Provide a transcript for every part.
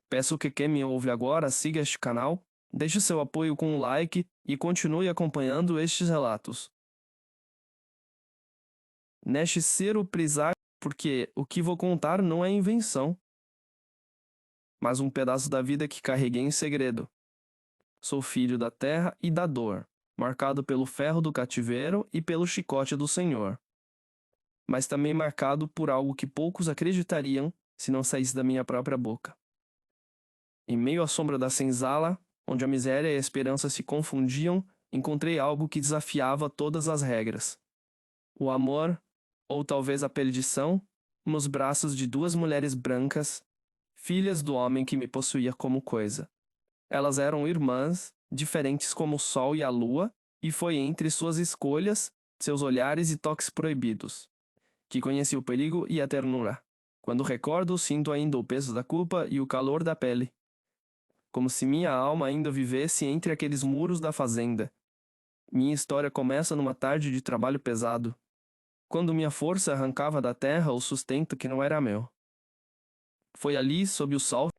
Peço que quem me ouve agora siga este canal, deixe seu apoio com um like e continue acompanhando estes relatos. Neste ser o prisar, porque o que vou contar não é invenção, mas um pedaço da vida que carreguei em segredo. Sou filho da terra e da dor, marcado pelo ferro do cativeiro e pelo chicote do Senhor, mas também marcado por algo que poucos acreditariam se não saísse da minha própria boca. Em meio à sombra da senzala, onde a miséria e a esperança se confundiam, encontrei algo que desafiava todas as regras. O amor, ou talvez a perdição, nos braços de duas mulheres brancas, filhas do homem que me possuía como coisa. Elas eram irmãs, diferentes como o sol e a lua, e foi entre suas escolhas, seus olhares e toques proibidos, que conheci o perigo e a ternura. Quando recordo, sinto ainda o peso da culpa e o calor da pele, como se minha alma ainda vivesse entre aqueles muros da fazenda. Minha história começa numa tarde de trabalho pesado, quando minha força arrancava da terra o sustento que não era meu. Foi ali, sob o sol,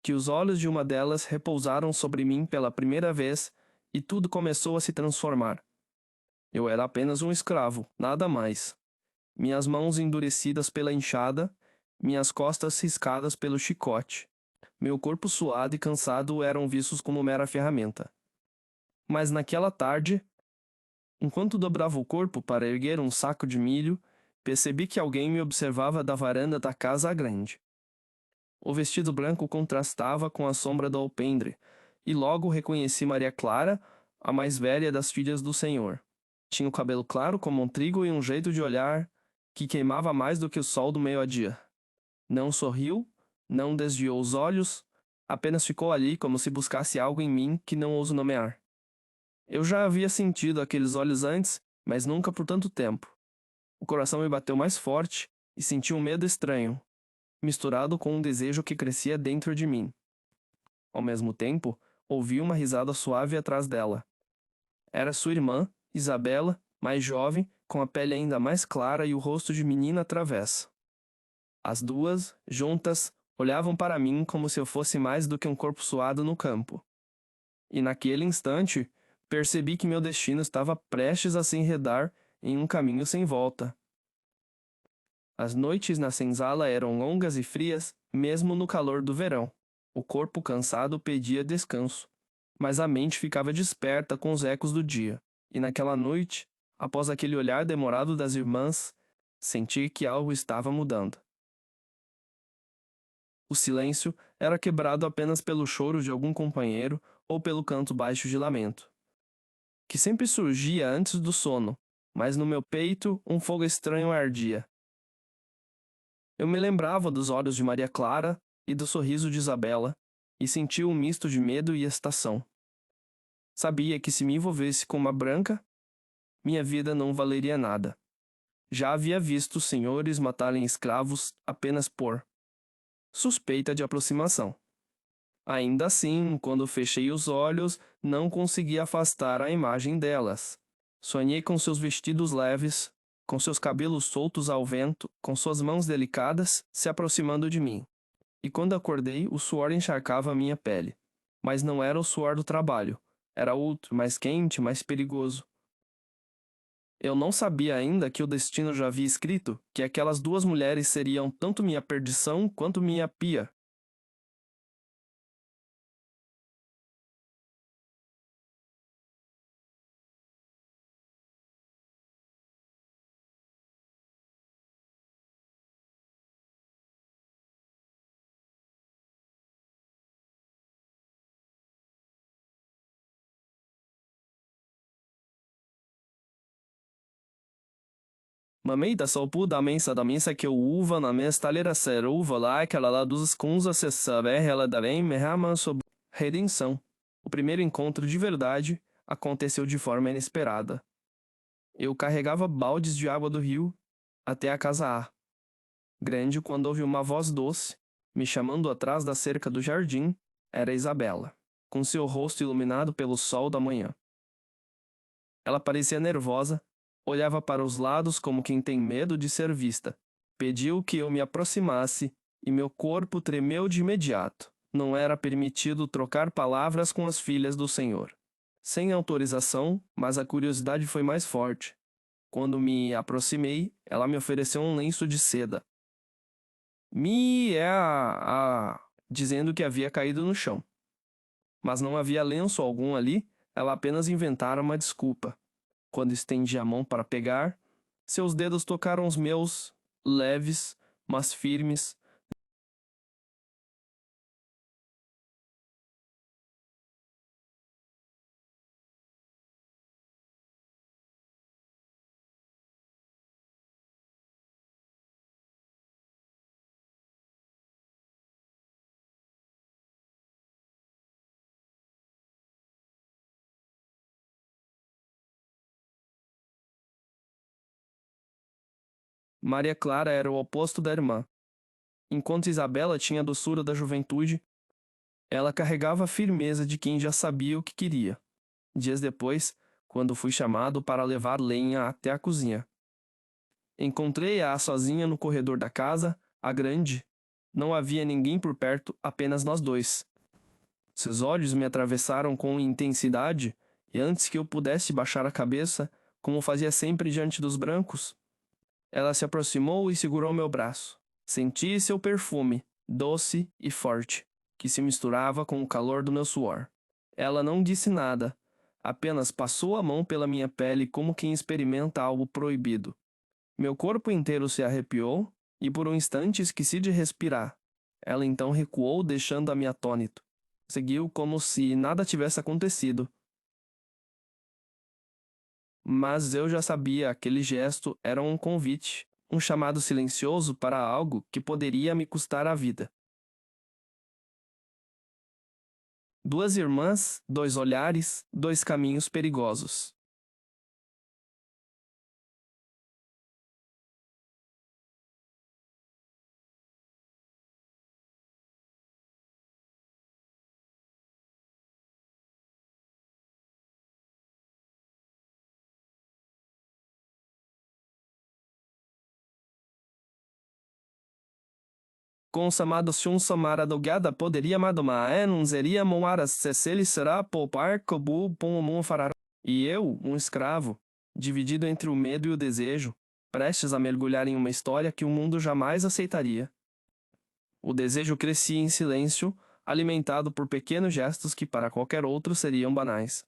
que os olhos de uma delas repousaram sobre mim pela primeira vez e tudo começou a se transformar. Eu era apenas um escravo, nada mais. Minhas mãos endurecidas pela enxada, minhas costas riscadas pelo chicote. Meu corpo suado e cansado eram vistos como mera ferramenta. Mas naquela tarde, enquanto dobrava o corpo para erguer um saco de milho, percebi que alguém me observava da varanda da casa grande. O vestido branco contrastava com a sombra do alpendre, e logo reconheci Maria Clara, a mais velha das filhas do Senhor. Tinha o cabelo claro como um trigo e um jeito de olhar que queimava mais do que o sol do meio-dia. Não sorriu, não desviou os olhos, apenas ficou ali como se buscasse algo em mim que não ouso nomear. Eu já havia sentido aqueles olhos antes, mas nunca por tanto tempo. O coração me bateu mais forte e senti um medo estranho, misturado com um desejo que crescia dentro de mim. Ao mesmo tempo, ouvi uma risada suave atrás dela. Era sua irmã, Isabela, mais jovem, com a pele ainda mais clara e o rosto de menina travessa. As duas, juntas, olhavam para mim como se eu fosse mais do que um corpo suado no campo. E naquele instante, percebi que meu destino estava prestes a se enredar em um caminho sem volta. As noites na senzala eram longas e frias, mesmo no calor do verão. O corpo cansado pedia descanso, mas a mente ficava desperta com os ecos do dia. E naquela noite, após aquele olhar demorado das irmãs, senti que algo estava mudando. O silêncio era quebrado apenas pelo choro de algum companheiro ou pelo canto baixo de lamento, que sempre surgia antes do sono, mas no meu peito um fogo estranho ardia. Eu me lembrava dos olhos de Maria Clara e do sorriso de Isabela, e sentia um misto de medo e excitação. Sabia que se me envolvesse com uma branca, minha vida não valeria nada. Já havia visto senhores matarem escravos apenas por suspeita de aproximação. Ainda assim, quando fechei os olhos, não consegui afastar a imagem delas. Sonhei com seus vestidos leves, com seus cabelos soltos ao vento, com suas mãos delicadas se aproximando de mim. E quando acordei, o suor encharcava a minha pele. Mas não era o suor do trabalho. Era outro, mais quente, mais perigoso. Eu não sabia ainda que o destino já havia escrito que aquelas duas mulheres seriam tanto minha perdição quanto minha pia. Mamei da salpu da mesa que uva na mestalera ser uva lá aquela lá dos cunza se saber ela darem merrama sobre redenção. O primeiro encontro de verdade aconteceu de forma inesperada. Eu carregava baldes de água do rio até a casa A. Grande quando ouvi uma voz doce, me chamando atrás da cerca do jardim, era Isabela, com seu rosto iluminado pelo sol da manhã. Ela parecia nervosa, olhava para os lados como quem tem medo de ser vista. Pediu que eu me aproximasse e meu corpo tremeu de imediato. Não era permitido trocar palavras com as filhas do Senhor. Sem autorização, mas a curiosidade foi mais forte. Quando me aproximei, ela me ofereceu um lenço de seda. Dizendo que havia caído no chão. Mas não havia lenço algum ali, ela apenas inventara uma desculpa. Quando estendi a mão para pegar, seus dedos tocaram os meus, leves, mas firmes. Maria Clara era o oposto da irmã. Enquanto Isabela tinha a doçura da juventude, ela carregava a firmeza de quem já sabia o que queria. Dias depois, quando fui chamado para levar lenha até a cozinha, encontrei-a sozinha no corredor da casa, a grande. Não havia ninguém por perto, apenas nós dois. Seus olhos me atravessaram com intensidade, e antes que eu pudesse baixar a cabeça, como fazia sempre diante dos brancos, ela se aproximou e segurou meu braço. Senti seu perfume, doce e forte, que se misturava com o calor do meu suor. Ela não disse nada, apenas passou a mão pela minha pele como quem experimenta algo proibido. Meu corpo inteiro se arrepiou e por um instante esqueci de respirar. Ela então recuou, deixando-me atônito. Seguiu como se nada tivesse acontecido. Mas eu já sabia, aquele gesto era um convite, um chamado silencioso para algo que poderia me custar a vida. Duas irmãs, dois olhares, dois caminhos perigosos. Consamados um samara dogada poderia madoma não seria moaras se ele será poupar cobu pomomon farar. E eu, um escravo, dividido entre o medo e o desejo, prestes a mergulhar em uma história que o mundo jamais aceitaria. O desejo crescia em silêncio, alimentado por pequenos gestos que para qualquer outro seriam banais,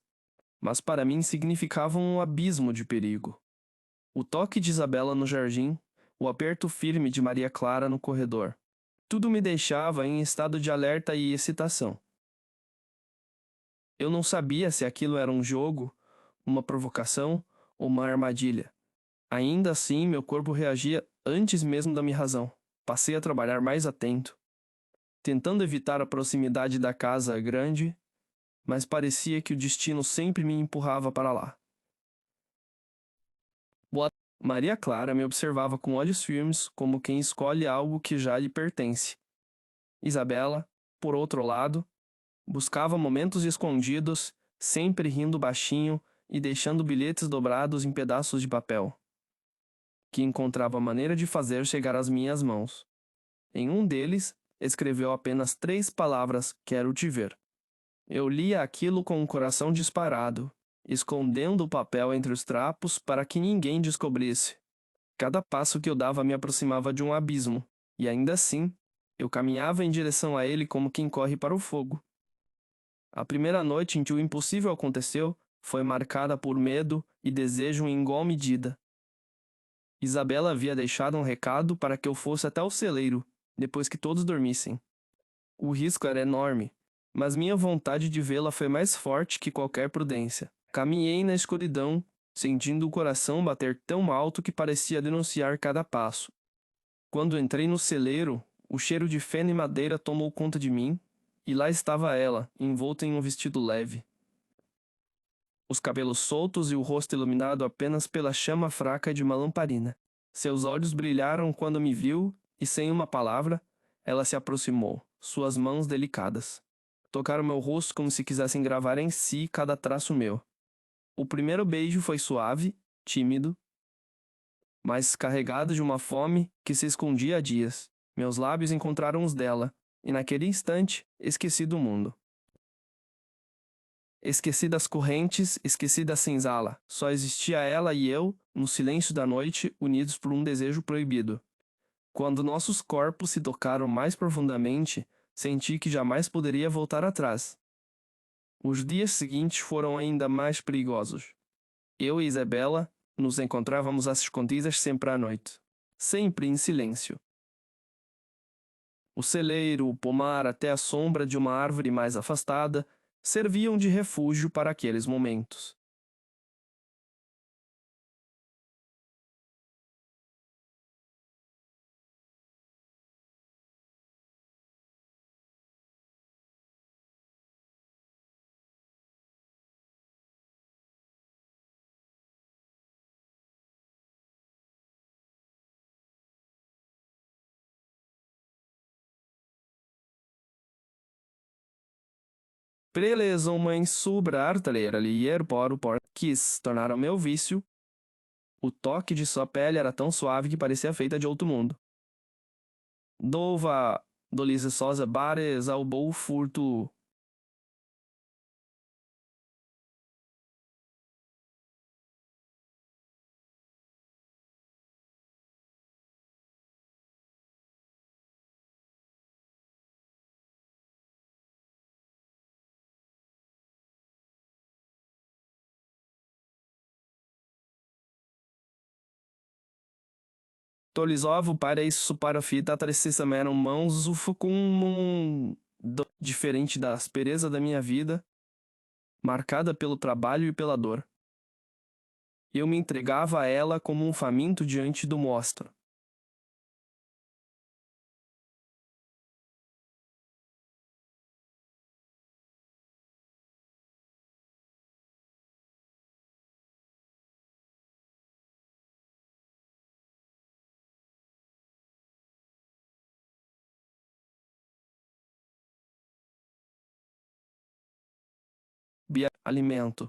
mas para mim significavam um abismo de perigo. O toque de Isabela no jardim, o aperto firme de Maria Clara no corredor. Tudo me deixava em estado de alerta e excitação. Eu não sabia se aquilo era um jogo, uma provocação ou uma armadilha. Ainda assim, meu corpo reagia antes mesmo da minha razão. Passei a trabalhar mais atento, tentando evitar a proximidade da casa grande, mas parecia que o destino sempre me empurrava para lá. Maria Clara me observava com olhos firmes, como quem escolhe algo que já lhe pertence. Isabela, por outro lado, buscava momentos escondidos, sempre rindo baixinho e deixando bilhetes dobrados em pedaços de papel, que encontrava maneira de fazer chegar às minhas mãos. Em um deles, escreveu apenas 3 palavras: quero te ver. Eu lia aquilo com o coração disparado, escondendo o papel entre os trapos para que ninguém descobrisse. Cada passo que eu dava me aproximava de um abismo, e ainda assim, eu caminhava em direção a ele como quem corre para o fogo. A primeira noite em que o impossível aconteceu foi marcada por medo e desejo em igual medida. Isabela havia deixado um recado para que eu fosse até o celeiro, depois que todos dormissem. O risco era enorme, mas minha vontade de vê-la foi mais forte que qualquer prudência. Caminhei na escuridão, sentindo o coração bater tão alto que parecia denunciar cada passo. Quando entrei no celeiro, o cheiro de feno e madeira tomou conta de mim, e lá estava ela, envolta em um vestido leve. Os cabelos soltos e o rosto iluminado apenas pela chama fraca de uma lamparina. Seus olhos brilharam quando me viu, e sem uma palavra, ela se aproximou, suas mãos delicadas. Tocaram meu rosto como se quisessem gravar em si cada traço meu. O primeiro beijo foi suave, tímido, mas carregado de uma fome que se escondia há dias. Meus lábios encontraram os dela, E naquele instante, esqueci do mundo. Esqueci das correntes, esqueci da senzala. Só existia ela e eu, no silêncio da noite, unidos por um desejo proibido. Quando nossos corpos se tocaram mais profundamente, senti que jamais poderia voltar atrás. Os dias seguintes foram ainda mais perigosos. Eu e Isabela nos encontrávamos às escondidas sempre à noite, sempre em silêncio. O celeiro, o pomar, até a sombra de uma árvore mais afastada, serviam de refúgio para aqueles momentos. Prelesam-me sobrar-lhe por quis tornar o meu vício. O toque de sua pele era tão suave que parecia feita de outro mundo. Dova doliçosa bares ao bom furto. Tolizovo para isso para fita precisamente mãos com diferente da aspereza da minha vida, marcada pelo trabalho e pela dor. Eu me entregava a ela como um faminto diante do mostro. Bia alimento.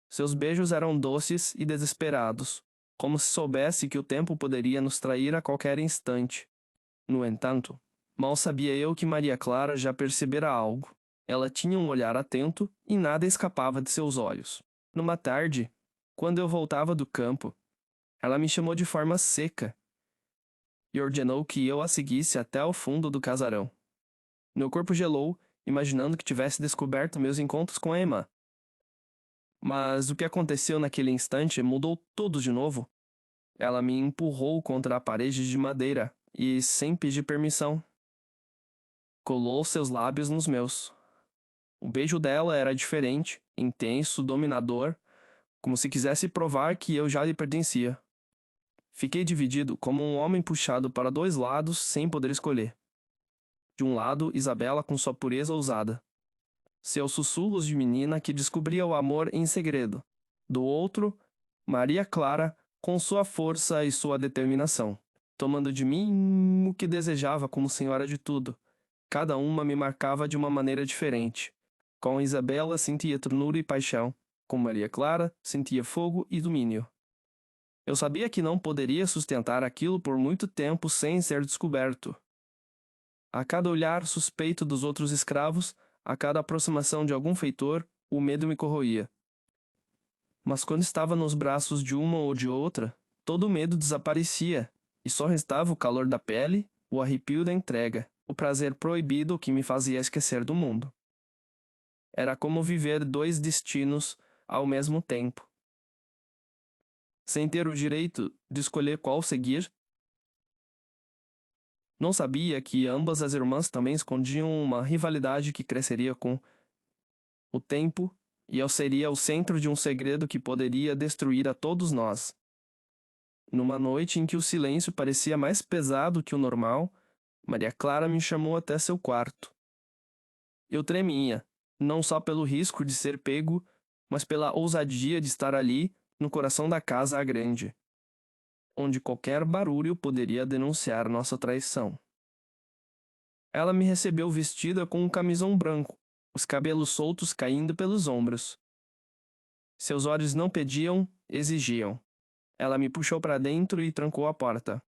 Seus beijos eram doces e desesperados, como se soubesse que o tempo poderia nos trair a qualquer instante. No entanto, mal sabia eu que Maria Clara já percebera algo. Ela tinha um olhar atento e nada escapava de seus olhos. Numa tarde, quando eu voltava do campo, ela me chamou de forma seca e ordenou que eu a seguisse até ao fundo do casarão. Meu corpo gelou, imaginando que tivesse descoberto meus encontros com a Emma. Mas o que aconteceu naquele instante mudou tudo de novo. Ela me empurrou contra a parede de madeira e, sem pedir permissão, colou seus lábios nos meus. O beijo dela era diferente, intenso, dominador, como se quisesse provar que eu já lhe pertencia. Fiquei dividido como um homem puxado para dois lados sem poder escolher. De um lado, Isabela com sua pureza ousada, seus sussurros de menina que descobria o amor em segredo. Do outro, Maria Clara com sua força e sua determinação, tomando de mim o que desejava como senhora de tudo. Cada uma me marcava de uma maneira diferente. Com Isabela sentia ternura e paixão. Com Maria Clara sentia fogo e domínio. Eu sabia que não poderia sustentar aquilo por muito tempo sem ser descoberto. A cada olhar suspeito dos outros escravos, a cada aproximação de algum feitor, o medo me corroía. Mas quando estava nos braços de uma ou de outra, todo o medo desaparecia, e só restava o calor da pele, o arrepio da entrega, o prazer proibido que me fazia esquecer do mundo. Era como viver dois destinos ao mesmo tempo. Sem ter o direito de escolher qual seguir, não sabia que ambas as irmãs também escondiam uma rivalidade que cresceria com o tempo e eu seria o centro de um segredo que poderia destruir a todos nós. Numa noite em que o silêncio parecia mais pesado que o normal, Maria Clara me chamou até seu quarto. Eu tremia, não só pelo risco de ser pego, mas pela ousadia de estar ali, no coração da casa grande, onde qualquer barulho poderia denunciar nossa traição. Ela me recebeu vestida com um camisão branco, os cabelos soltos caindo pelos ombros. Seus olhos não pediam, exigiam. Ela me puxou para dentro e trancou a porta.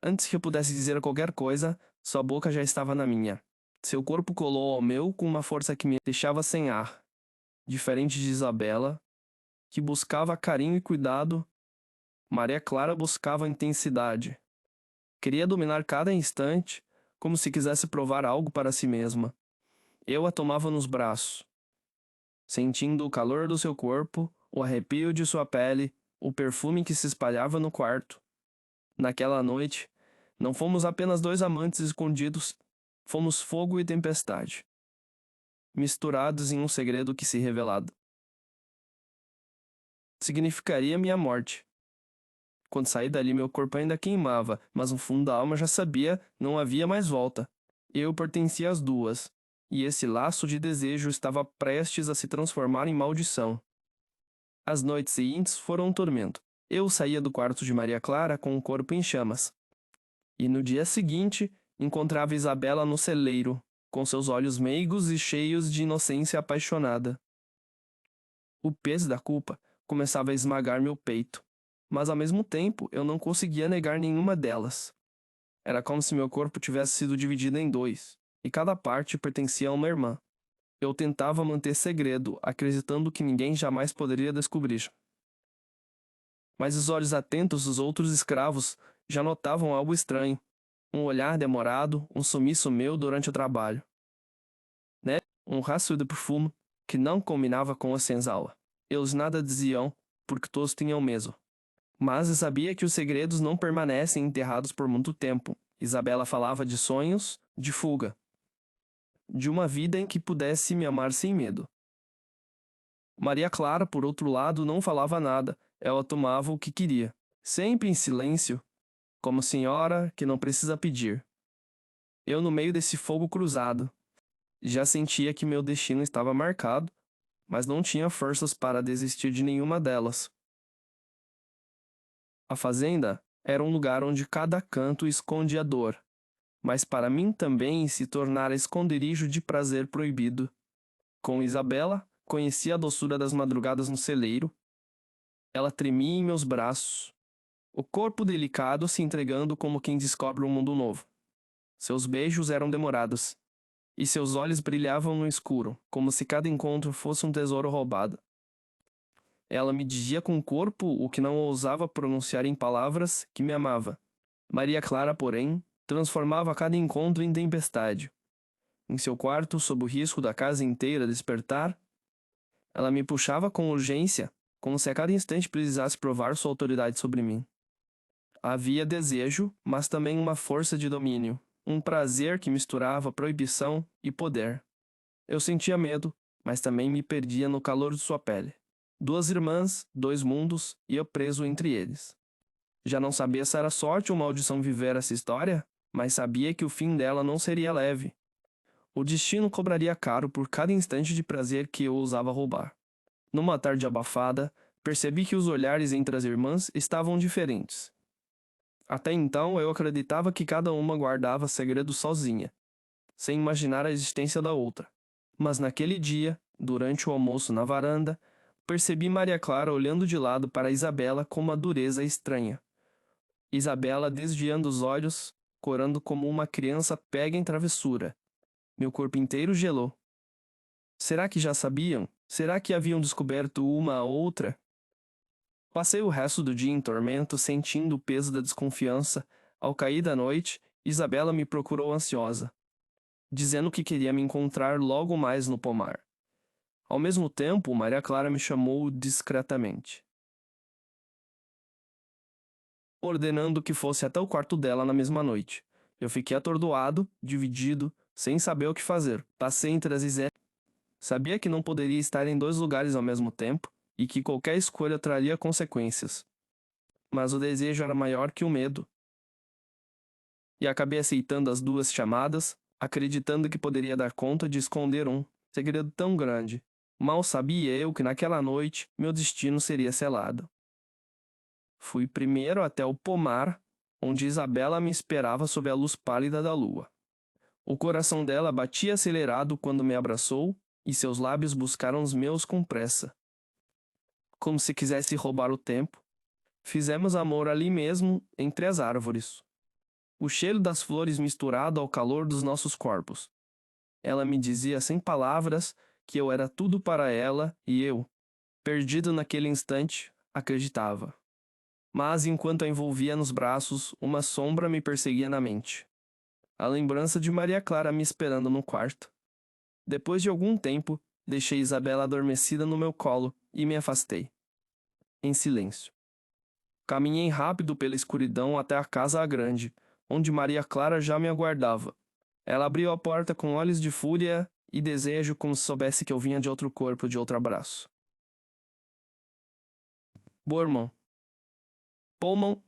Antes que eu pudesse dizer qualquer coisa, sua boca já estava na minha. Seu corpo colou ao meu com uma força que me deixava sem ar. Diferente de Isabela, que buscava carinho e cuidado, Maria Clara buscava intensidade. Queria dominar cada instante, como se quisesse provar algo para si mesma. Eu a tomava nos braços, sentindo o calor do seu corpo, o arrepio de sua pele, o perfume que se espalhava no quarto. Naquela noite, não fomos apenas dois amantes escondidos, fomos fogo e tempestade, misturados em um segredo que, se revelado, significaria minha morte. Quando saí dali, meu corpo ainda queimava, mas no fundo da alma já sabia, não havia mais volta. Eu pertencia às duas, e esse laço de desejo estava prestes a se transformar em maldição. As noites seguintes foram um tormento. Eu saía do quarto de Maria Clara com o corpo em chamas. E no dia seguinte, encontrava Isabela no celeiro, com seus olhos meigos e cheios de inocência apaixonada. O peso da culpa começava a esmagar meu peito, mas ao mesmo tempo eu não conseguia negar nenhuma delas. Era como se meu corpo tivesse sido dividido em dois, e cada parte pertencia a uma irmã. Eu tentava manter segredo, acreditando que ninguém jamais poderia descobrir. Mas os olhos atentos dos outros escravos já notavam algo estranho. Um olhar demorado, um sumiço meu durante o trabalho. Né? Um rastro de perfume que não combinava com a senzala. Eles nada diziam, porque todos tinham medo. Mas eu sabia que os segredos não permanecem enterrados por muito tempo. Isabela falava de sonhos, de fuga. De uma vida em que pudesse me amar sem medo. Maria Clara, por outro lado, não falava nada. Ela tomava o que queria. Sempre em silêncio, como senhora que não precisa pedir. Eu no meio desse fogo cruzado. Já sentia que meu destino estava marcado, mas não tinha forças para desistir de nenhuma delas. A fazenda era um lugar onde cada canto esconde a dor, mas para mim também se tornara esconderijo de prazer proibido. Com Isabela, conheci a doçura das madrugadas no celeiro. Ela tremia em meus braços, o corpo delicado se entregando como quem descobre um mundo novo. Seus beijos eram demorados, e seus olhos brilhavam no escuro, como se cada encontro fosse um tesouro roubado. Ela me dizia com o corpo o que não ousava pronunciar em palavras, que me amava. Maria Clara, porém, transformava cada encontro em tempestade. Em seu quarto, sob o risco da casa inteira despertar, ela me puxava com urgência, como se a cada instante precisasse provar sua autoridade sobre mim. Havia desejo, mas também uma força de domínio, um prazer que misturava proibição e poder. Eu sentia medo, mas também me perdia no calor de sua pele. Duas irmãs, dois mundos, e eu preso entre eles. Já não sabia se era sorte ou maldição viver essa história, mas sabia que o fim dela não seria leve. O destino cobraria caro por cada instante de prazer que eu ousava roubar. Numa tarde abafada, percebi que os olhares entre as irmãs estavam diferentes. Até então eu acreditava que cada uma guardava segredo sozinha, sem imaginar a existência da outra. Mas naquele dia, durante o almoço na varanda, percebi Maria Clara olhando de lado para Isabela com uma dureza estranha. Isabela desviando os olhos, corando como uma criança pega em travessura. Meu corpo inteiro gelou. Será que já sabiam? Será que haviam descoberto uma a outra? Passei o resto do dia em tormento, sentindo o peso da desconfiança. Ao cair da noite, Isabela me procurou ansiosa, dizendo que queria me encontrar logo mais no pomar. Ao mesmo tempo, Maria Clara me chamou discretamente, ordenando que fosse até o quarto dela na mesma noite. Eu fiquei atordoado, dividido, sem saber o que fazer. Passei entre as ideias. Sabia que não poderia estar em dois lugares ao mesmo tempo e que qualquer escolha traria consequências. Mas o desejo era maior que o medo. E acabei aceitando as duas chamadas, acreditando que poderia dar conta de esconder um segredo tão grande. Mal sabia eu que naquela noite meu destino seria selado. Fui primeiro até o pomar, onde Isabela me esperava sob a luz pálida da lua. O coração dela batia acelerado quando me abraçou e seus lábios buscaram os meus com pressa. Como se quisesse roubar o tempo, fizemos amor ali mesmo, entre as árvores. o cheiro das flores misturado ao calor dos nossos corpos. Ela me dizia sem palavras que eu era tudo para ela e eu, perdido naquele instante, acreditava. Mas enquanto a envolvia nos braços, uma sombra me perseguia na mente. A lembrança de Maria Clara me esperando no quarto. Depois de algum tempo, deixei Isabela adormecida no meu colo e me afastei. Em silêncio. Caminhei rápido pela escuridão até a casa grande, onde Maria Clara já me aguardava. Ela abriu a porta com olhos de fúria e desejo, como se soubesse que eu vinha de outro corpo, de outro abraço. Bormão. Pullman.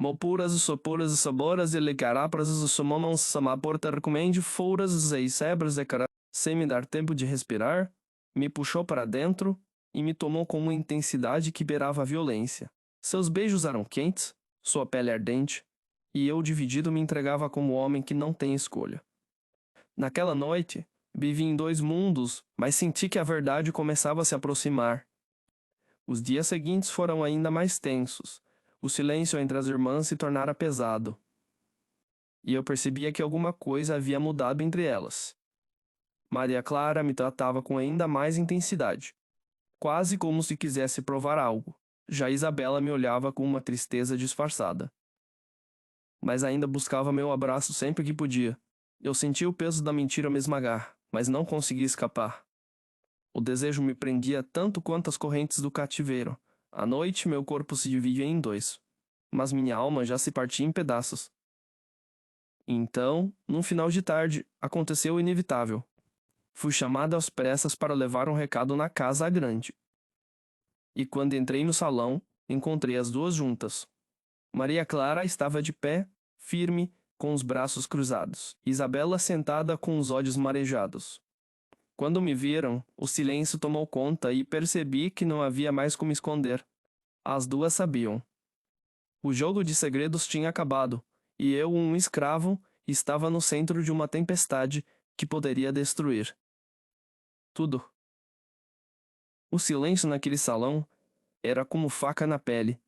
Mopuras, sopuras, saboras e licarápras, sumamam samaporta recomende fouras e sebras e cara, sem me dar tempo de respirar, me puxou para dentro e me tomou com uma intensidade que beirava a violência. Seus beijos eram quentes, sua pele ardente, e eu dividido me entregava como homem que não tem escolha. Naquela noite, vivi em dois mundos, mas senti que a verdade começava a se aproximar. Os dias seguintes foram ainda mais tensos. O silêncio entre as irmãs se tornara pesado. E eu percebia que alguma coisa havia mudado entre elas. Maria Clara me tratava com ainda mais intensidade, quase como se quisesse provar algo. Já Isabela me olhava com uma tristeza disfarçada. Mas ainda buscava meu abraço sempre que podia. Eu sentia o peso da mentira me esmagar, mas não conseguia escapar. O desejo me prendia tanto quanto as correntes do cativeiro. À noite, meu corpo se dividia em dois, mas minha alma já se partia em pedaços. Então, num final de tarde, aconteceu o inevitável. Fui chamada às pressas para levar um recado na casa grande. E quando entrei no salão, encontrei as duas juntas. Maria Clara estava de pé, firme, com os braços cruzados. Isabela sentada com os olhos marejados. Quando me viram, o silêncio tomou conta e percebi que não havia mais como esconder. As duas sabiam. O jogo de segredos tinha acabado, e eu, um escravo, estava no centro de uma tempestade que poderia destruir tudo. O silêncio naquele salão era como faca na pele.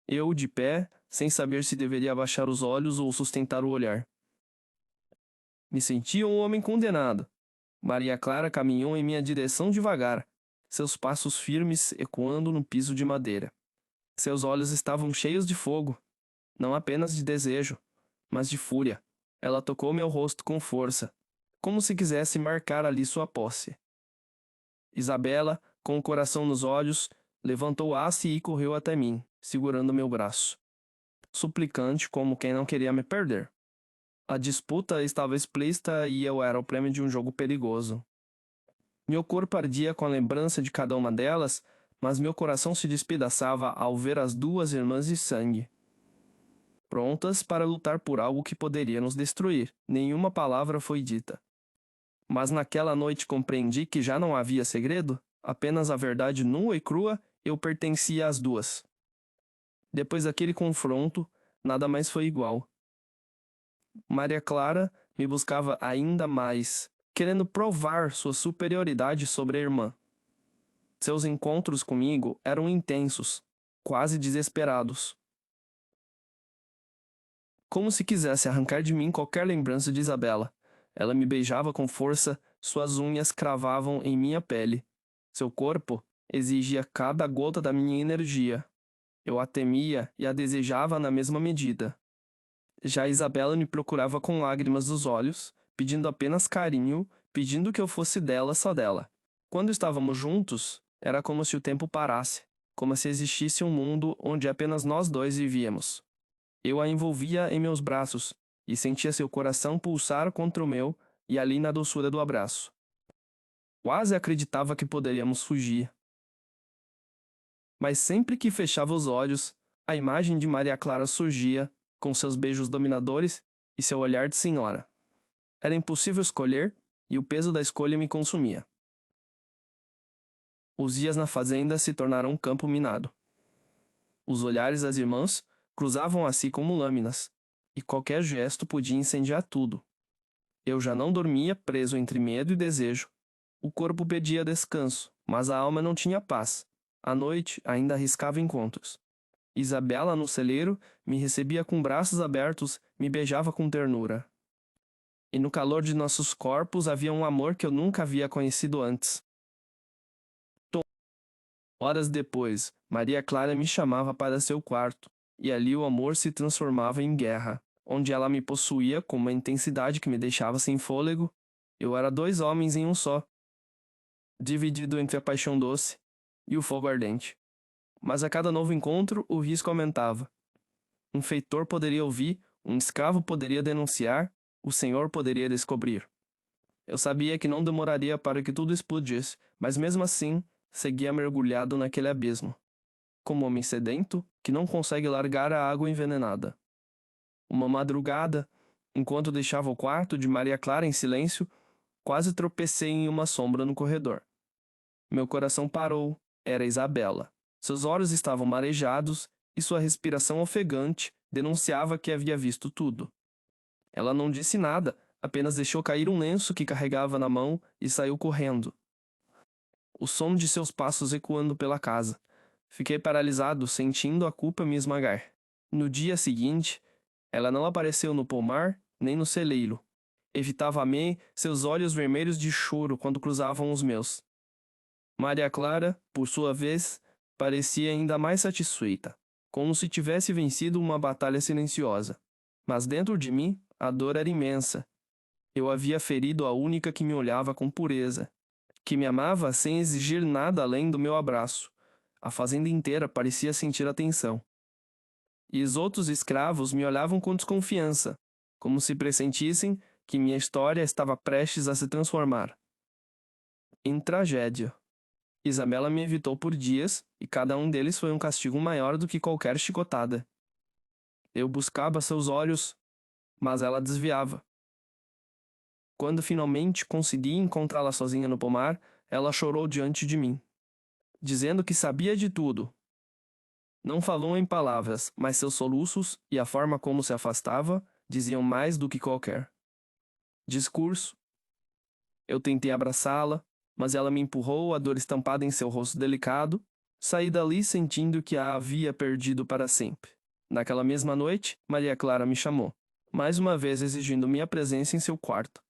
Eu, de pé, sem saber se deveria abaixar os olhos ou sustentar o olhar. Me sentia um homem condenado. Maria Clara caminhou em minha direção devagar, seus passos firmes ecoando no piso de madeira. Seus olhos estavam cheios de fogo, não apenas de desejo, mas de fúria. Ela tocou meu rosto com força, como se quisesse marcar ali sua posse. Isabela, com o coração nos olhos, levantou haste e correu até mim, segurando meu braço. Suplicante, como quem não queria me perder. A disputa estava explícita e eu era o prêmio de um jogo perigoso. Meu corpo ardia com a lembrança de cada uma delas, mas meu coração se despedaçava ao ver as duas irmãs de sangue, prontas para lutar por algo que poderia nos destruir. Nenhuma palavra foi dita. Mas naquela noite compreendi que já não havia segredo, apenas a verdade nua e crua. Eu pertencia às duas. Depois daquele confronto, nada mais foi igual. Maria Clara me buscava ainda mais, querendo provar sua superioridade sobre a irmã. Seus encontros comigo eram intensos, quase desesperados. Como se quisesse arrancar de mim qualquer lembrança de Isabela. Ela me beijava com força, suas unhas cravavam em minha pele. Seu corpo exigia cada gota da minha energia. Eu a temia e a desejava na mesma medida. Já Isabela me procurava com lágrimas nos olhos, pedindo apenas carinho, pedindo que eu fosse dela, só dela. Quando estávamos juntos, era como se o tempo parasse, como se existisse um mundo onde apenas nós dois vivíamos. Eu a envolvia em meus braços e sentia seu coração pulsar contra o meu e ali na doçura do abraço. Quase acreditava que poderíamos fugir. Mas sempre que fechava os olhos, a imagem de Maria Clara surgia, com seus beijos dominadores e seu olhar de senhora. Era impossível escolher e o peso da escolha me consumia. Os dias na fazenda se tornaram um campo minado. Os olhares das irmãs cruzavam a si como lâminas, e qualquer gesto podia incendiar tudo. Eu já não dormia, preso entre medo e desejo. O corpo pedia descanso, mas a alma não tinha paz. À noite ainda arriscava encontros. Isabela, no celeiro, me recebia com braços abertos, me beijava com ternura. E no calor de nossos corpos havia um amor que eu nunca havia conhecido antes. Horas depois, Maria Clara me chamava para seu quarto, e ali o amor se transformava em guerra, onde ela me possuía com uma intensidade que me deixava sem fôlego. Eu era dois homens em um só, dividido entre a paixão doce e o fogo ardente. Mas a cada novo encontro, o risco aumentava. Um feitor poderia ouvir, um escravo poderia denunciar, o senhor poderia descobrir. Eu sabia que não demoraria para que tudo explodisse, mas mesmo assim, seguia mergulhado naquele abismo, como homem sedento que não consegue largar a água envenenada. Uma madrugada, enquanto deixava o quarto de Maria Clara em silêncio, quase tropecei em uma sombra no corredor. Meu coração parou. Era Isabela. Seus olhos estavam marejados e sua respiração ofegante denunciava que havia visto tudo. Ela não disse nada, apenas deixou cair um lenço que carregava na mão e saiu correndo. O som de seus passos ecoando pela casa. Fiquei paralisado, sentindo a culpa me esmagar. No dia seguinte, ela não apareceu no pomar nem no celeiro. Evitava-me seus olhos vermelhos de choro quando cruzavam os meus. Maria Clara, por sua vez, parecia ainda mais satisfeita, como se tivesse vencido uma batalha silenciosa. Mas dentro de mim, a dor era imensa. Eu havia ferido a única que me olhava com pureza, que me amava sem exigir nada além do meu abraço. A fazenda inteira parecia sentir atenção. E os outros escravos me olhavam com desconfiança, como se pressentissem que minha história estava prestes a se transformar em tragédia. Isabela me evitou por dias, e cada um deles foi um castigo maior do que qualquer chicotada. Eu buscava seus olhos, mas ela desviava. Quando finalmente consegui encontrá-la sozinha no pomar, ela chorou diante de mim, dizendo que sabia de tudo. Não falou em palavras, mas seus soluços e a forma como se afastava diziam mais do que qualquer discurso. Eu tentei abraçá-la, mas ela me empurrou, a dor estampada em seu rosto delicado. Saí dali sentindo que a havia perdido para sempre. Naquela mesma noite, Maria Clara me chamou, mais uma vez exigindo minha presença em seu quarto.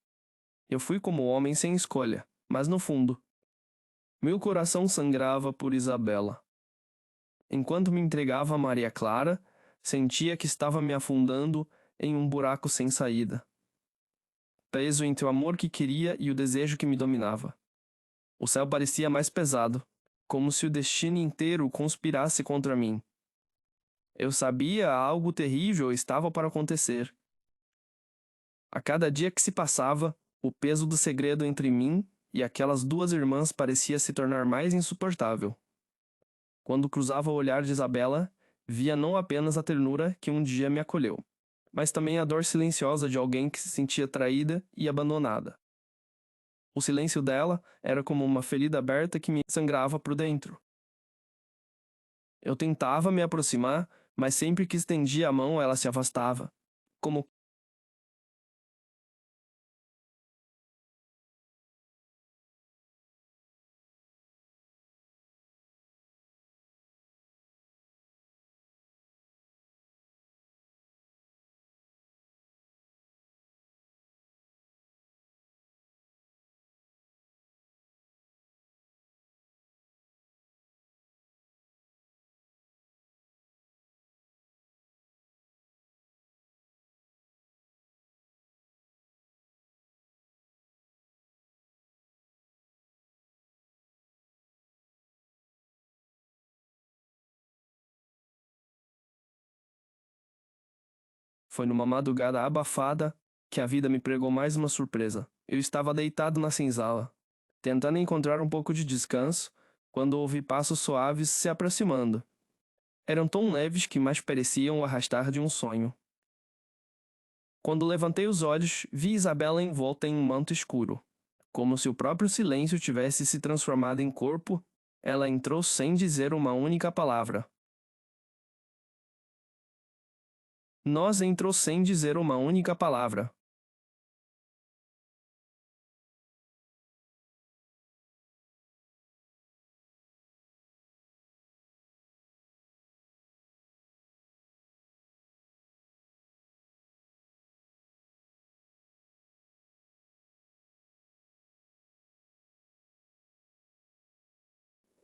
Eu fui como homem sem escolha, mas no fundo, meu coração sangrava por Isabela. Enquanto me entregava a Maria Clara, sentia que estava me afundando em um buraco sem saída, preso entre o amor que queria e o desejo que me dominava. O céu parecia mais pesado, como se o destino inteiro conspirasse contra mim. Eu sabia algo terrível estava para acontecer. A cada dia que se passava, o peso do segredo entre mim e aquelas duas irmãs parecia se tornar mais insuportável. Quando cruzava o olhar de Isabela, via não apenas a ternura que um dia me acolheu, mas também a dor silenciosa de alguém que se sentia traída e abandonada. O silêncio dela era como uma ferida aberta que me sangrava por dentro. Eu tentava me aproximar, mas sempre que estendia a mão ela se afastava, como foi numa madrugada abafada que a vida me pregou mais uma surpresa. Eu estava deitado na senzala, tentando encontrar um pouco de descanso, quando ouvi passos suaves se aproximando. Eram tão leves que mais pareciam o arrastar de um sonho. Quando levantei os olhos, vi Isabela envolta em um manto escuro, como se o próprio silêncio tivesse se transformado em corpo Ela entrou sem dizer uma única palavra. Nós entrou sem dizer uma única palavra.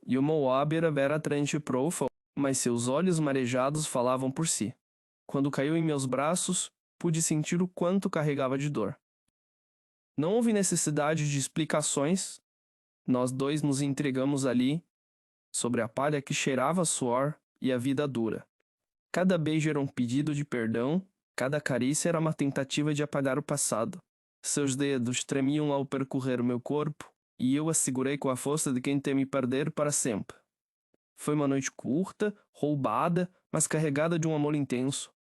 E o Moab era atraente profo, mas seus olhos marejados falavam por si. Quando caiu em meus braços, pude sentir o quanto carregava de dor. Não houve necessidade de explicações. Nós dois nos entregamos ali, sobre a palha que cheirava a suor e a vida dura. Cada beijo era um pedido de perdão, cada carícia era uma tentativa de apagar o passado. Seus dedos tremiam ao percorrer o meu corpo, e eu a segurei com a força de quem teme perder para sempre. Foi uma noite curta, roubada, mas carregada de um amor intenso.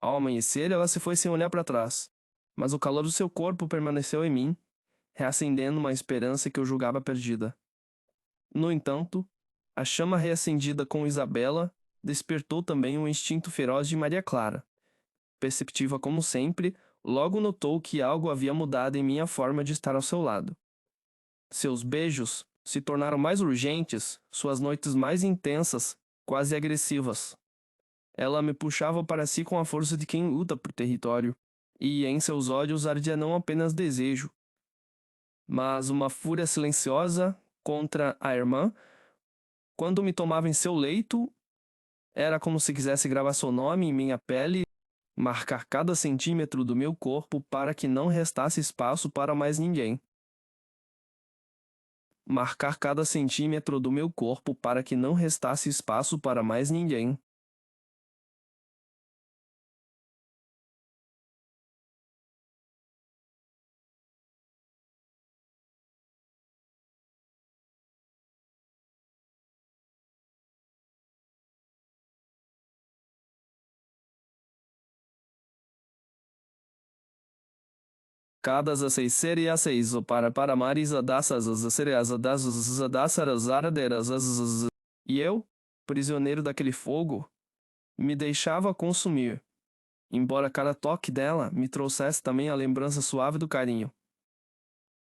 Ao amanhecer, ela se foi sem olhar para trás, mas o calor do seu corpo permaneceu em mim, reacendendo uma esperança que eu julgava perdida. No entanto, a chama reacendida com Isabela despertou também o instinto feroz de Maria Clara. Perceptiva como sempre, logo notou que algo havia mudado em minha forma de estar ao seu lado. Seus beijos se tornaram mais urgentes, suas noites mais intensas, quase agressivas. Ela me puxava para si com a força de quem luta por território, e em seus olhos ardia não apenas desejo, mas uma fúria silenciosa contra a irmã. Quando me tomava em seu leito, era como se quisesse gravar seu nome em minha pele, marcar cada centímetro do meu corpo para que não restasse espaço para mais ninguém. Marcar cada centímetro do meu corpo para que não restasse espaço para mais ninguém. Cada 16 e a 6 para marisa dessas cereasa das zaradeiras. E eu, prisioneiro daquele fogo, me deixava consumir, embora cada toque dela me trouxesse também a lembrança suave do carinho.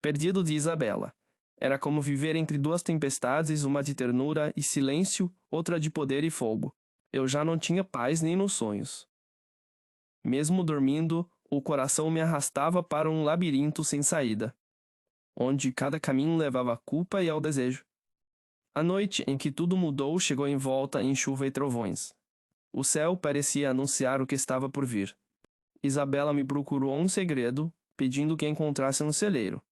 Perdido de Isabela. Era como viver entre duas tempestades, uma de ternura e silêncio, outra de poder e fogo. Eu já não tinha paz nem nos sonhos. Mesmo dormindo, o coração me arrastava para um labirinto sem saída, onde cada caminho levava à culpa e ao desejo. A noite em que tudo mudou chegou em volta em chuva e trovões. O céu parecia anunciar o que estava por vir. Isabela me procurou um segredo, pedindo que encontrasse um celeiro.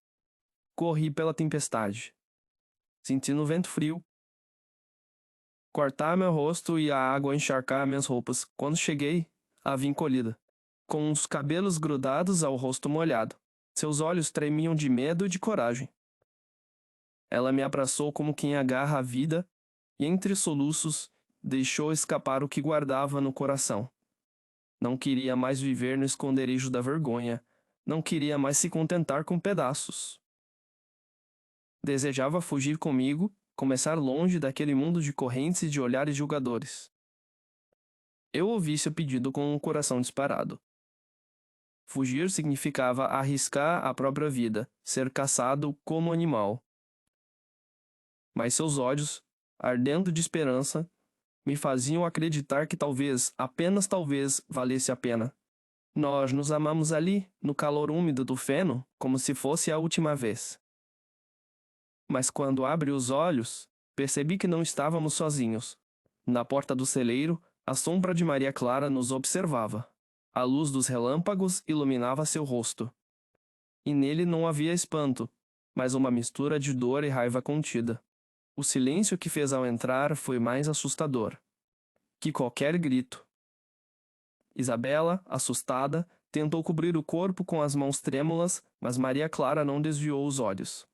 Corri pela tempestade, sentindo o vento frio cortar meu rosto e a água encharcar minhas roupas. Quando cheguei, a vi encolhida, com os cabelos grudados ao rosto molhado. Seus olhos tremiam de medo e de coragem. Ela me abraçou como quem agarra a vida e, entre soluços, deixou escapar o que guardava no coração. Não queria mais viver no esconderijo da vergonha. Não queria mais se contentar com pedaços. Desejava fugir comigo, começar longe daquele mundo de correntes e de olhares julgadores. Eu ouvi seu pedido com o coração disparado. Fugir significava arriscar a própria vida, ser caçado como animal. Mas seus olhos, ardendo de esperança, me faziam acreditar que talvez, apenas talvez, valesse a pena. Nós nos amamos ali, no calor úmido do feno, como se fosse a última vez. Mas quando abri os olhos, percebi que não estávamos sozinhos. Na porta do celeiro, a sombra de Maria Clara nos observava. A luz dos relâmpagos iluminava seu rosto. E nele não havia espanto, mas uma mistura de dor e raiva contida. O silêncio que fez ao entrar foi mais assustador que qualquer grito. Isabela, assustada, tentou cobrir o corpo com as mãos trêmulas, mas Maria Clara não desviou os olhos.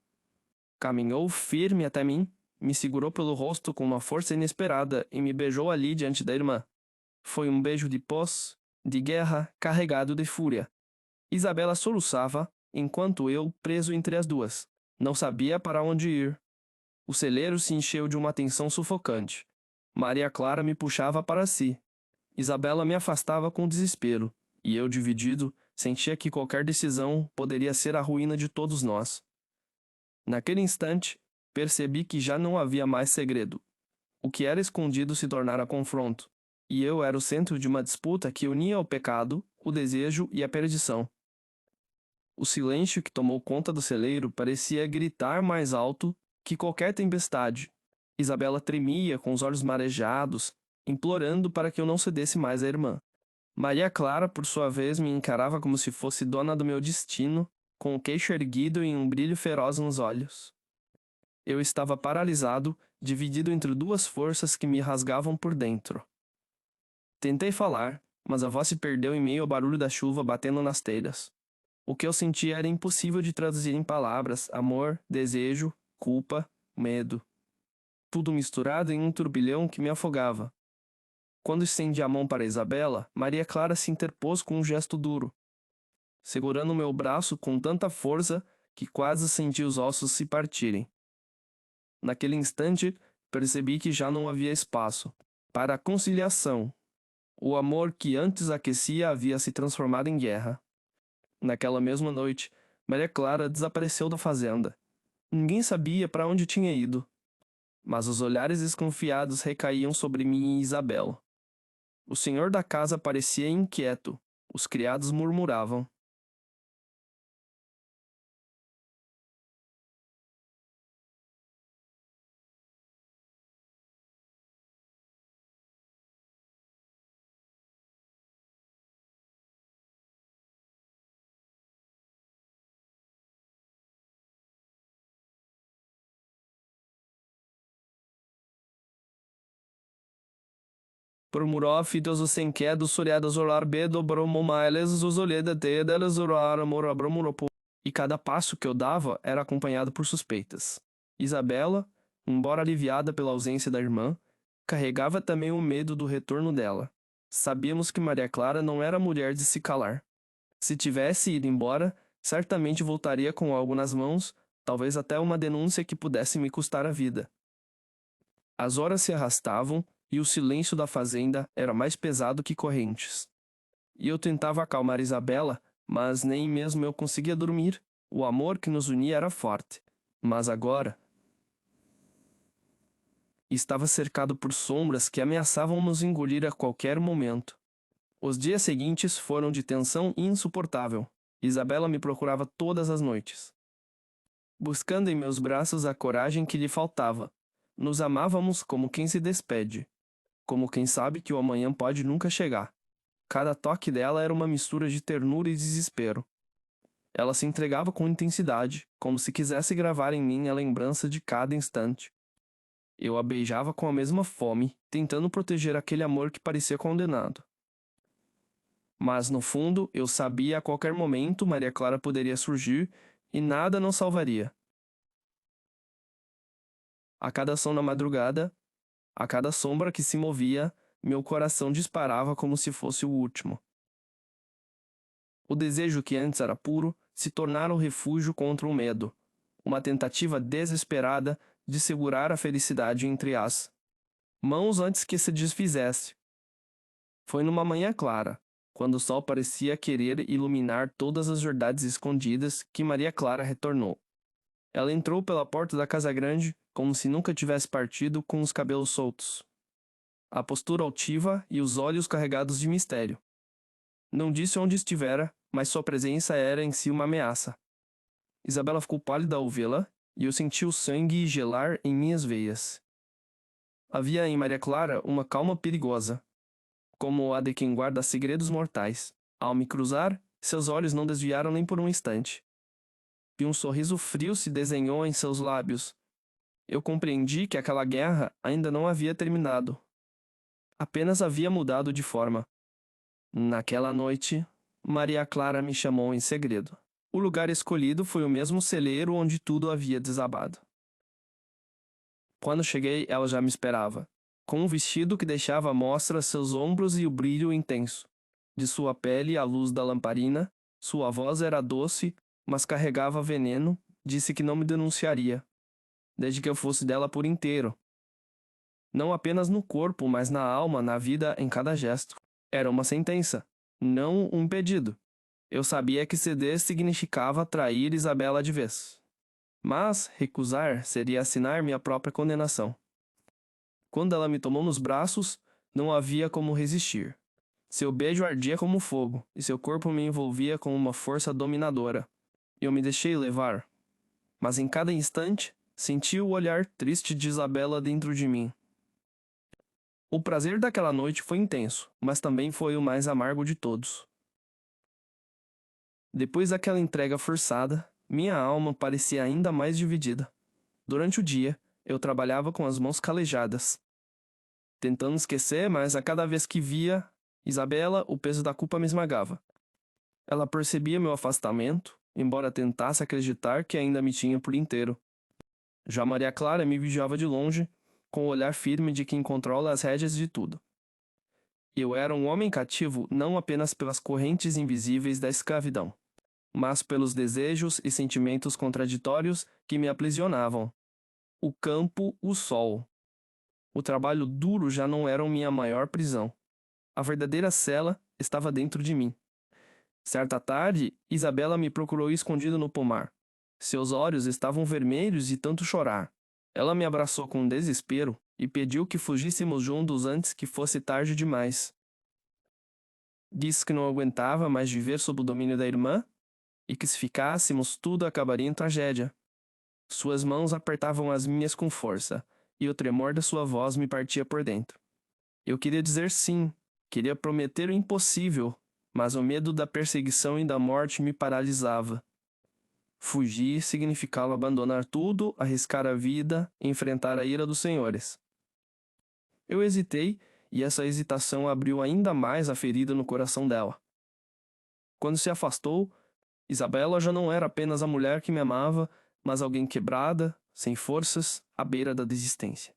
Caminhou firme até mim, me segurou pelo rosto com uma força inesperada e me beijou ali diante da irmã. Foi um beijo de pós, de guerra, carregado de fúria. Isabela soluçava, enquanto eu, preso entre as duas, não sabia para onde ir. O celeiro se encheu de uma tensão sufocante. Maria Clara me puxava para si. Isabela me afastava com desespero, e eu, dividido, sentia que qualquer decisão poderia ser a ruína de todos nós. Naquele instante, percebi que já não havia mais segredo. O que era escondido se tornara confronto, e eu era o centro de uma disputa que unia o pecado, o desejo e a perdição. O silêncio que tomou conta do celeiro parecia gritar mais alto que qualquer tempestade. Isabela tremia, com os olhos marejados, implorando para que eu não cedesse mais à irmã. Maria Clara, por sua vez, me encarava como se fosse dona do meu destino, com o queixo erguido e um brilho feroz nos olhos. Eu estava paralisado, dividido entre duas forças que me rasgavam por dentro. Tentei falar, mas a voz se perdeu em meio ao barulho da chuva batendo nas telhas. O que eu sentia era impossível de traduzir em palavras: amor, desejo, culpa, medo. Tudo misturado em um turbilhão que me afogava. Quando estendi a mão para Isabela, Maria Clara se interpôs com um gesto duro, segurando meu braço com tanta força que quase senti os ossos se partirem. Naquele instante, percebi que já não havia espaço para a conciliação. O amor que antes aquecia havia se transformado em guerra. Naquela mesma noite, Maria Clara desapareceu da fazenda. Ninguém sabia para onde tinha ido, mas os olhares desconfiados recaíam sobre mim e Isabela. O senhor da casa parecia inquieto. Os criados murmuravam. Murmurou a fitas o senquedo, soriadas orar bedo, bromomailes, os olheda tedelas, orar amor abromuropo. E cada passo que eu dava era acompanhado por suspeitas. Isabela, embora aliviada pela ausência da irmã, carregava também o medo do retorno dela. Sabíamos que Maria Clara não era mulher de se calar. Se tivesse ido embora, certamente voltaria com algo nas mãos, talvez até uma denúncia que pudesse me custar a vida. As horas se arrastavam e o silêncio da fazenda era mais pesado que correntes. E eu tentava acalmar Isabela, mas nem mesmo eu conseguia dormir. O amor que nos unia era forte. Mas agora estava cercado por sombras que ameaçavam nos engolir a qualquer momento. Os dias seguintes foram de tensão insuportável. Isabela me procurava todas as noites, buscando em meus braços a coragem que lhe faltava. Nos amávamos como quem se despede, como quem sabe que o amanhã pode nunca chegar. Cada toque dela era uma mistura de ternura e desespero. Ela se entregava com intensidade, como se quisesse gravar em mim a lembrança de cada instante. Eu a beijava com a mesma fome, tentando proteger aquele amor que parecia condenado. Mas, no fundo, eu sabia a qualquer momento Maria Clara poderia surgir e nada nos salvaria. A cada som na madrugada, a cada sombra que se movia, meu coração disparava como se fosse o último. O desejo que antes era puro se tornara o refúgio contra o medo, uma tentativa desesperada de segurar a felicidade entre as mãos antes que se desfizesse. Foi numa manhã clara, quando o sol parecia querer iluminar todas as verdades escondidas, que Maria Clara retornou. Ela entrou pela porta da casa grande, como se nunca tivesse partido, com os cabelos soltos, a postura altiva e os olhos carregados de mistério. Não disse onde estivera, mas sua presença era em si uma ameaça. Isabela ficou pálida ao vê-la, e eu senti o sangue gelar em minhas veias. Havia em Maria Clara uma calma perigosa, como a de quem guarda segredos mortais. Ao me cruzar, seus olhos não desviaram nem por um instante. E um sorriso frio se desenhou em seus lábios. Eu compreendi que aquela guerra ainda não havia terminado. Apenas havia mudado de forma. Naquela noite, Maria Clara me chamou em segredo. O lugar escolhido foi o mesmo celeiro onde tudo havia desabado. Quando cheguei, ela já me esperava, com um vestido que deixava à mostra seus ombros e o brilho intenso de sua pele à luz da lamparina. Sua voz era doce, mas carregava veneno. Disse que não me denunciaria. desde que eu fosse dela por inteiro. Não apenas no corpo, mas na alma, na vida, em cada gesto. Era uma sentença, não um pedido. Eu sabia que ceder significava trair Isabela de vez. Mas recusar seria assinar minha própria condenação. Quando ela me tomou nos braços, não havia como resistir. Seu beijo ardia como fogo, e seu corpo me envolvia com uma força dominadora. Eu me deixei levar. Mas em cada instante, senti o olhar triste de Isabela dentro de mim. O prazer daquela noite foi intenso, mas também foi o mais amargo de todos. Depois daquela entrega forçada, minha alma parecia ainda mais dividida. Durante o dia, eu trabalhava com as mãos calejadas, tentando esquecer, mas a cada vez que via Isabela, o peso da culpa me esmagava. Ela percebia meu afastamento, embora tentasse acreditar que ainda me tinha por inteiro. Já Maria Clara me vigiava de longe, com o olhar firme de quem controla as rédeas de tudo. Eu era um homem cativo não apenas pelas correntes invisíveis da escravidão, mas pelos desejos e sentimentos contraditórios que me aprisionavam. O campo, o sol. O trabalho duro já não eram minha maior prisão. A verdadeira cela estava dentro de mim. Certa tarde, Isabela me procurou escondido no pomar. Seus olhos estavam vermelhos de tanto chorar. Ela me abraçou com desespero e pediu que fugíssemos juntos antes que fosse tarde demais. Disse que não aguentava mais viver sob o domínio da irmã e que se ficássemos tudo acabaria em tragédia. Suas mãos apertavam as minhas com força e o tremor da sua voz me partia por dentro. Eu queria dizer sim, queria prometer o impossível, mas o medo da perseguição e da morte me paralisava. Fugir significava abandonar tudo, arriscar a vida, enfrentar a ira dos senhores. Eu hesitei, e essa hesitação abriu ainda mais a ferida no coração dela. Quando se afastou, Isabela já não era apenas a mulher que me amava, mas alguém quebrada, sem forças, à beira da desistência.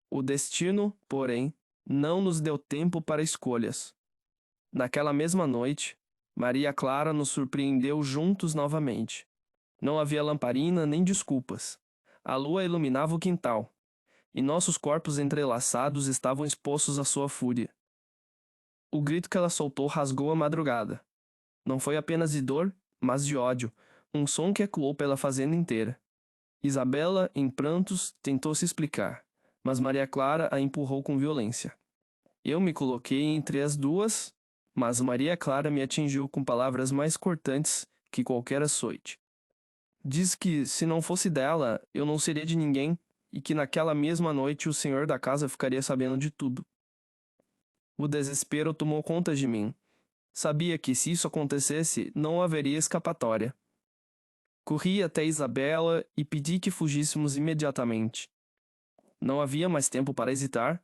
O destino, porém, não nos deu tempo para escolhas. Naquela mesma noite, Maria Clara nos surpreendeu juntos novamente. Não havia lamparina nem desculpas. A lua iluminava o quintal, e nossos corpos entrelaçados estavam expostos à sua fúria. O grito que ela soltou rasgou a madrugada. Não foi apenas de dor, mas de ódio, um som que ecoou pela fazenda inteira. Isabela, em prantos, tentou se explicar, mas Maria Clara a empurrou com violência. Eu me coloquei entre as duas, mas Maria Clara me atingiu com palavras mais cortantes que qualquer açoite. Diz que, se não fosse dela, eu não seria de ninguém, e que naquela mesma noite o senhor da casa ficaria sabendo de tudo. O desespero tomou conta de mim. Sabia que, se isso acontecesse, não haveria escapatória. Corri até Isabela e pedi que fugíssemos imediatamente. Não havia mais tempo para hesitar.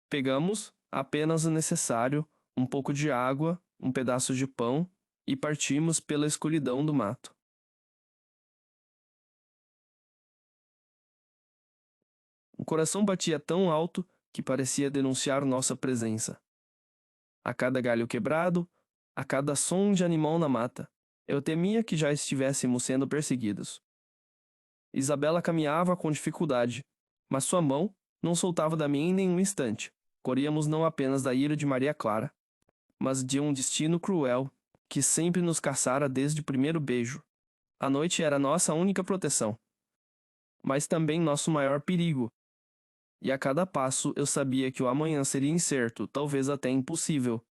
Pegamos apenas o necessário, um pouco de água, um pedaço de pão, e partimos pela escuridão do mato. O coração batia tão alto que parecia denunciar nossa presença. A cada galho quebrado, a cada som de animal na mata, eu temia que já estivéssemos sendo perseguidos. Isabela caminhava com dificuldade, mas sua mão não soltava da minha em nenhum instante. Corríamos não apenas da ira de Maria Clara, mas de um destino cruel que sempre nos caçara desde o primeiro beijo. A noite era nossa única proteção, mas também nosso maior perigo. E a cada passo eu sabia que o amanhã seria incerto, talvez até impossível.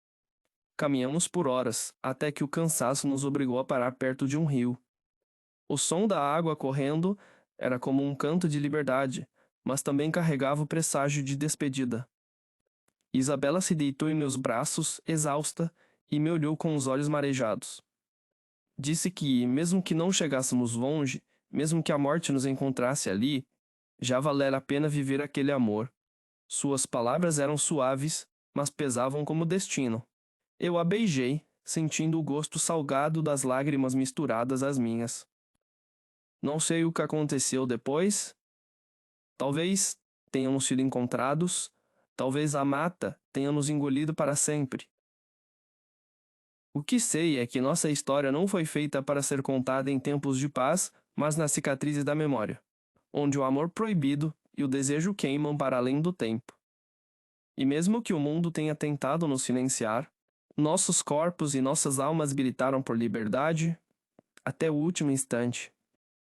Caminhamos por horas, até que o cansaço nos obrigou a parar perto de um rio. O som da água correndo era como um canto de liberdade, mas também carregava o presságio de despedida. Isabela se deitou em meus braços, exausta, e me olhou com os olhos marejados. Disse que, mesmo que não chegássemos longe, mesmo que a morte nos encontrasse ali, já valera a pena viver aquele amor. Suas palavras eram suaves, mas pesavam como destino. Eu a beijei, sentindo o gosto salgado das lágrimas misturadas às minhas. Não sei o que aconteceu depois. Talvez tenhamos sido encontrados. Talvez a mata tenha nos engolido para sempre. O que sei é que nossa história não foi feita para ser contada em tempos de paz, mas nas cicatrizes da memória. onde o amor proibido e o desejo queimam para além do tempo. E mesmo que o mundo tenha tentado nos silenciar, nossos corpos e nossas almas gritaram por liberdade até o último instante.